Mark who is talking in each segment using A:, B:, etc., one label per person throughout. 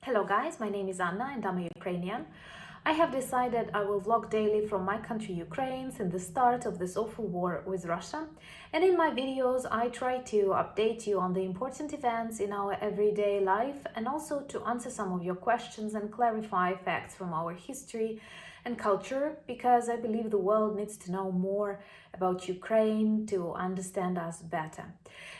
A: Hello guys, my name is Anna and I'm a Ukrainian. I have decided I will vlog daily from my country Ukraine since the start of this awful war with Russia. And in my videos I try to update you on the important events in our everyday life and also to answer some of your questions and clarify facts from our history and culture, because I believe the world needs to know more about Ukraine to understand us better.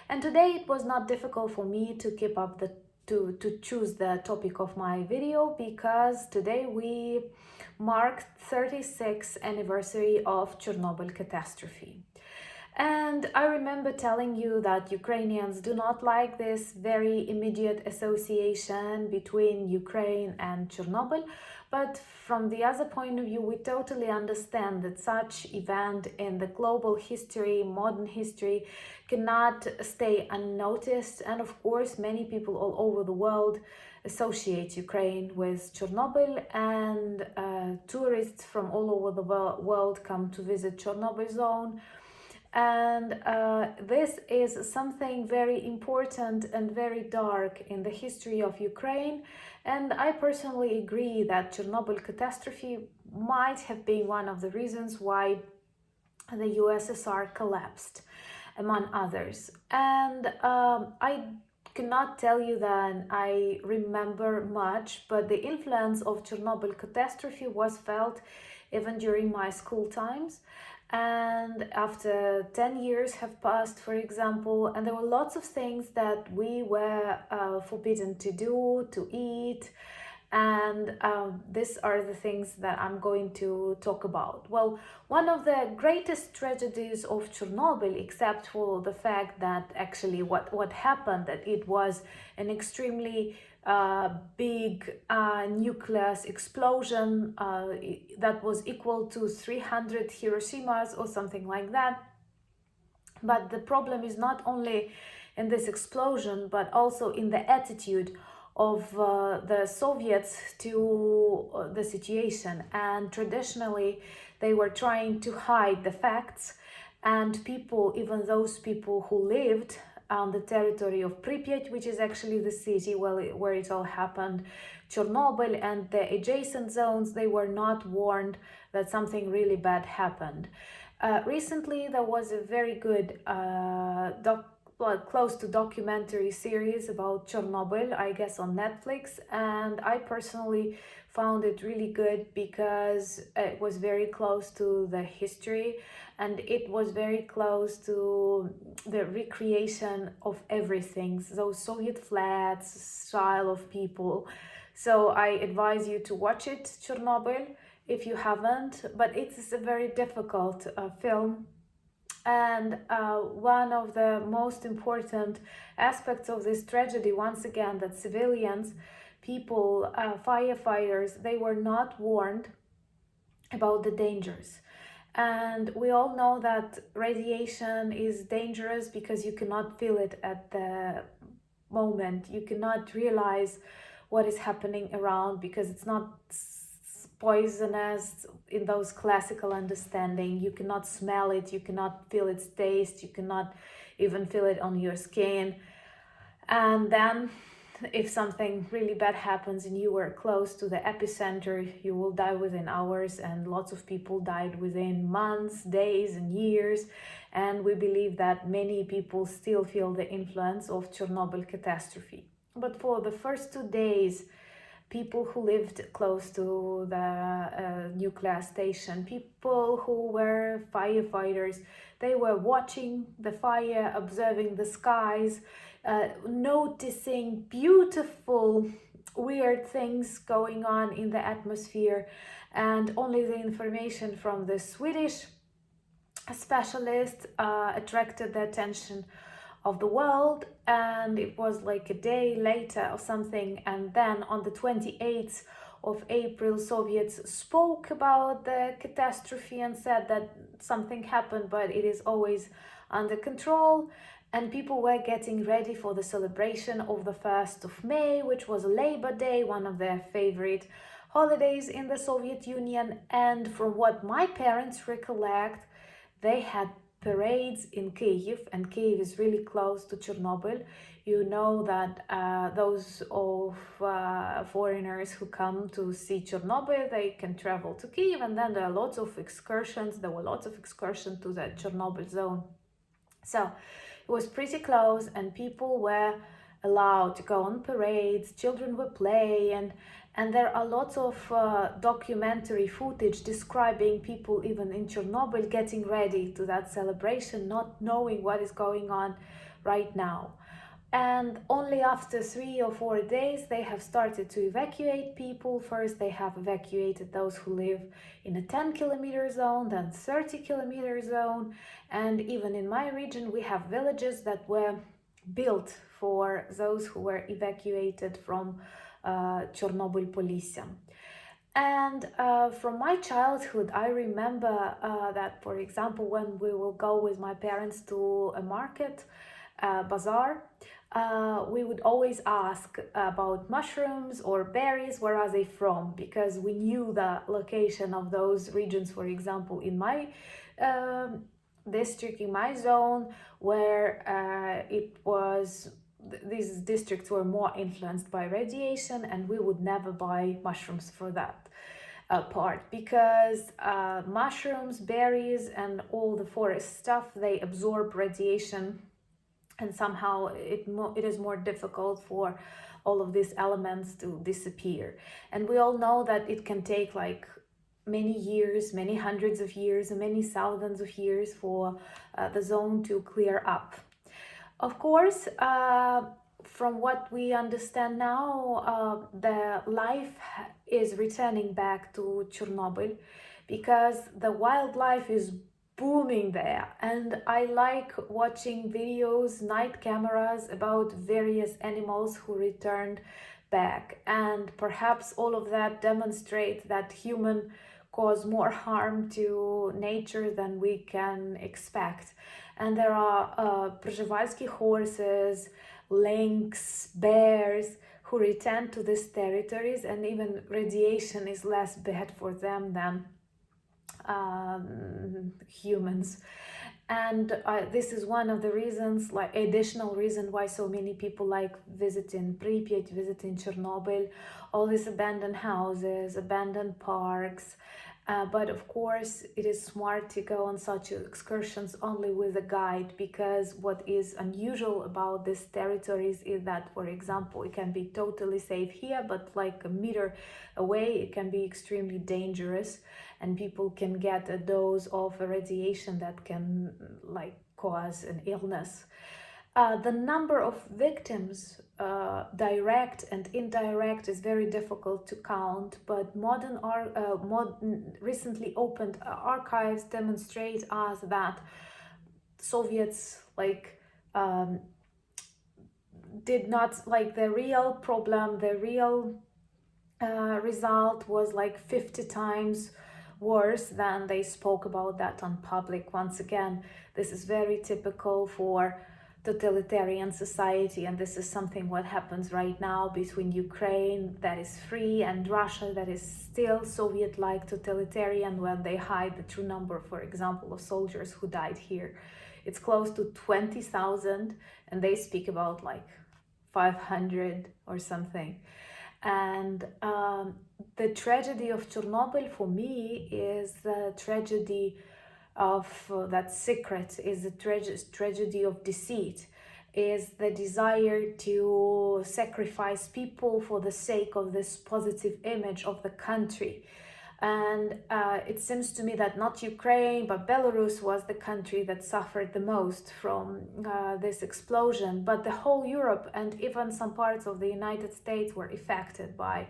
A: And today it was not difficult for me to keep up to choose the topic of my video, because today we mark 36th anniversary of Chernobyl catastrophe. And I remember telling you that Ukrainians do not like this very immediate association between Ukraine and Chernobyl, but from the other point of view, we totally understand that such event in the global history, modern history, cannot stay unnoticed. And of course, many people all over the world associate Ukraine with Chernobyl, and tourists from all over the world come to visit Chernobyl zone. And this is something very important and very dark in the history of Ukraine. And I personally agree that Chernobyl catastrophe might have been one of the reasons why the USSR collapsed, among others. And I cannot tell you that I remember much, but the influence of Chernobyl catastrophe was felt even during my school times. And after 10 years have passed, for example, and there were lots of things that we were forbidden to do, to eat, and these are the things that I'm going to talk about. Well, one of the greatest tragedies of Chernobyl, except for the fact that actually what happened, that it was an extremely big nuclear explosion that was equal to 300 Hiroshimas or something like that. But the problem is not only in this explosion, but also in the attitude of the Soviets to the situation. And traditionally, they were trying to hide the facts, and people, even those people who lived on the territory of Pripyat, which is actually the city where it all happened, Chernobyl and the adjacent zones, they were not warned that something really bad happened. Recently, there was a very good close to documentary series about Chernobyl, I guess on Netflix, and I personally found it really good because it was very close to the history, and it was very close to the recreation of everything, those Soviet flats, style of people. So I advise you to watch it, Chernobyl, if you haven't, but it's a very difficult film. And one of the most important aspects of this tragedy, once again, that civilians, people, firefighters, they were not warned about the dangers. And we all know that radiation is dangerous because you cannot feel it at the moment. You cannot realize what is happening around because it's not poisonous in those classical understanding. You cannot smell it, you cannot feel its taste, you cannot even feel it on your skin. And then if something really bad happens and you were close to the epicenter, you will die within hours, and lots of people died within months, days and years. And we believe that many people still feel the influence of Chernobyl catastrophe. But for the first 2 days, people who lived close to the nuclear station, people who were firefighters, they were watching the fire, observing the skies, noticing beautiful, weird things going on in the atmosphere. And only the information from the Swedish specialist attracted the attention of the world. And it was like a day later or something, and then on the 28th of April, Soviets spoke about the catastrophe and said that something happened, but it is always under control. And people were getting ready for the celebration of the 1st of May, which was Labor Day, one of their favorite holidays in the Soviet Union. And from what my parents recollect, they had parades in Kyiv, and Kyiv is really close to Chernobyl. You know that those of foreigners who come to see Chernobyl, they can travel to Kyiv, and then there are lots of excursions. There were lots of excursions to the Chernobyl zone. So it was pretty close, and people were allowed to go on parades, children were playing, and there are lots of documentary footage describing people even in Chernobyl getting ready to that celebration, not knowing what is going on right now. And only after 3 or 4 days they have started to evacuate people. First they have evacuated those who live in a 10-kilometer zone, then 30-kilometer zone, and even in my region we have villages that were built for those who were evacuated from Chernobyl Polisia. And from my childhood, I remember that, for example, when we will go with my parents to a market, bazaar, we would always ask about mushrooms or berries, where are they from, because we knew the location of those regions. For example, in my district, in my zone, where these districts were more influenced by radiation, and we would never buy mushrooms for that part, because mushrooms, berries, and all the forest stuff, they absorb radiation, and somehow it is more difficult for all of these elements to disappear. And we all know that it can take like many years, many hundreds of years, and many thousands of years for the zone to clear up. Of course, from what we understand now, the life is returning back to Chernobyl, because the wildlife is booming there, and I like watching videos, night cameras, about various animals who returned back, and perhaps all of that demonstrate that human cause more harm to nature than we can expect. And there are Przhevalsky horses, lynx, bears who return to these territories, and even radiation is less bad for them than humans. And this is one of the reasons, like additional reason, why so many people like visiting Pripyat, visiting Chernobyl, all these abandoned houses, abandoned parks. But of course, it is smart to go on such excursions only with a guide, because what is unusual about these territories is that, for example, it can be totally safe here, but like a meter away, it can be extremely dangerous, and people can get a dose of radiation that can like cause an illness. The number of victims, direct and indirect, is very difficult to count, but recently opened archives demonstrate us that Soviets did not, like, the real problem, the real result was like 50 times worse than they spoke about that on public. Once again, this is very typical for totalitarian society, and this is something what happens right now between Ukraine, that is free, and Russia, that is still Soviet-like totalitarian, when they hide the true number, for example, of soldiers who died here. It's close to 20,000, and they speak about like 500 or something. And the tragedy of Chernobyl for me is the tragedy of that secret, is the tragedy of deceit, is the desire to sacrifice people for the sake of this positive image of the country. And it seems to me that not Ukraine, but Belarus was the country that suffered the most from this explosion. But the whole Europe and even some parts of the United States were affected by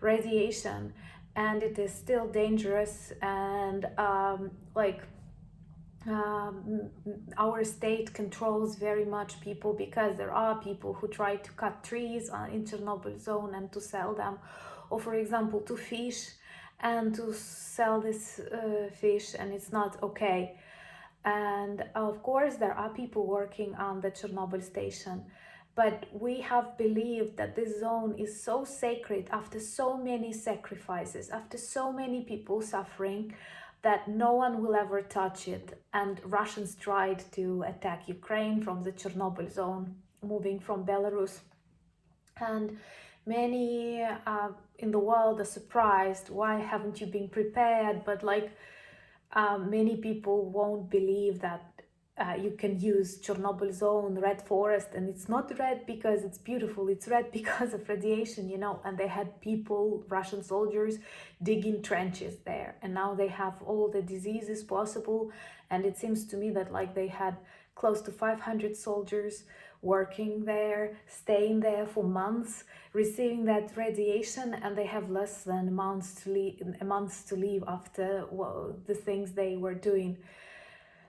A: radiation, and it is still dangerous. And our state controls very much people, because there are people who try to cut trees in Chernobyl zone and to sell them, or for example to fish and to sell this fish, and it's not okay. And of course there are people working on the Chernobyl station, but we have believed that this zone is so sacred after so many sacrifices, after so many people suffering. that no one will ever touch it. And Russians tried to attack Ukraine from the Chernobyl zone, moving from Belarus. And many in the world are surprised, why haven't you been prepared? But like many people won't believe that you can use Chernobyl zone, red forest, and it's not red because it's beautiful, it's red because of radiation, you know. And they had people, Russian soldiers, digging trenches there, and now they have all the diseases possible. And it seems to me that like they had close to 500 soldiers working there, staying there for months, receiving that radiation, and they have less than a month to leave after the things they were doing.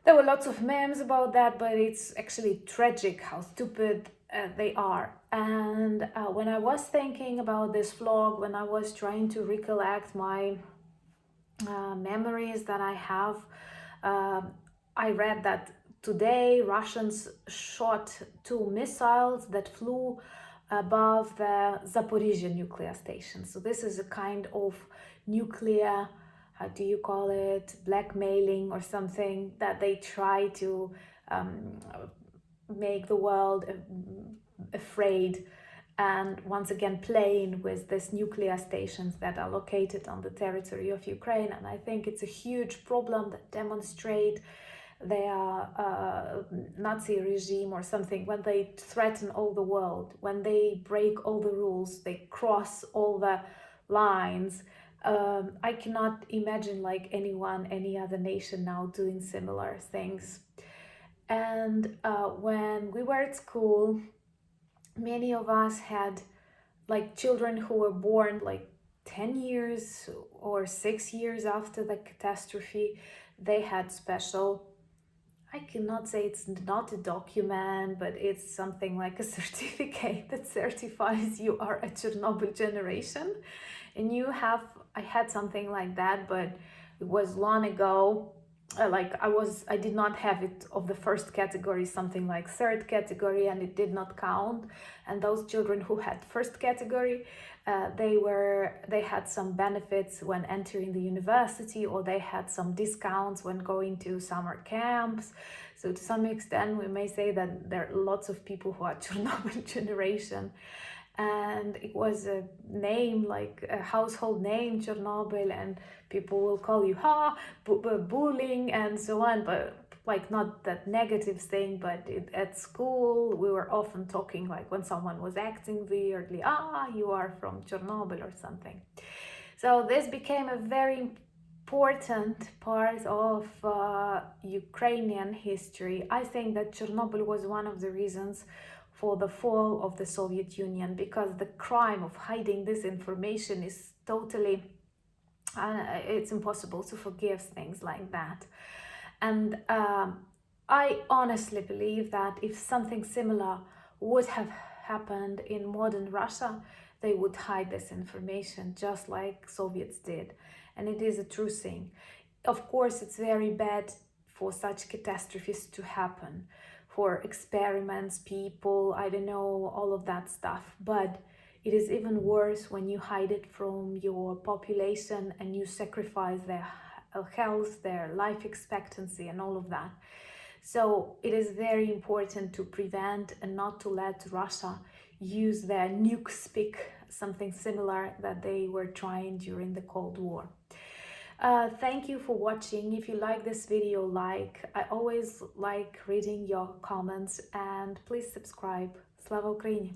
A: There were lots of memes about that, but it's actually tragic how stupid they are. And when I was thinking about this vlog, when I was trying to recollect my memories that I have, I read that today Russians shot 2 missiles that flew above the Zaporizhia nuclear station. So this is a kind of nuclear, how do you call it, blackmailing or something, that they try to make the world afraid, and once again playing with these nuclear stations that are located on the territory of Ukraine. And I think it's a huge problem that demonstrate their Nazi regime or something, when they threaten all the world, when they break all the rules, they cross all the lines. I cannot imagine like any other nation now doing similar things. And when we were at school, many of us had like children who were born like 10 years or 6 years after the catastrophe. They had special, I cannot say it's not a document, but it's something like a certificate that certifies you are a Chernobyl generation. And I had something like that, but it was long ago. I did not have it of the first category, something like third category, and it did not count. And those children who had first category, they had some benefits when entering the university, or they had some discounts when going to summer camps. So to some extent, we may say that there are lots of people who are Chernobyl generation. And it was a name, like a household name, Chernobyl, and people will call you bullying and so on, but like not that negative thing. But at school we were often talking, like when someone was acting weirdly, you are from Chernobyl or something. So this became a very important part of Ukrainian history. I think that Chernobyl was one of the reasons for the fall of the Soviet Union, because the crime of hiding this information is totally, it's impossible to forgive things like that. And I honestly believe that if something similar would have happened in modern Russia, they would hide this information just like Soviets did. And it is a true thing. Of course, it's very bad for such catastrophes to happen, for experiments, people, I don't know, all of that stuff. But it is even worse when you hide it from your population and you sacrifice their health, their life expectancy, and all of that. So it is very important to prevent and not to let Russia use their nuke speak, something similar that they were trying during the Cold War. Thank you for watching. If you like this video, I always like reading your comments, and please subscribe. Slava Ukraini!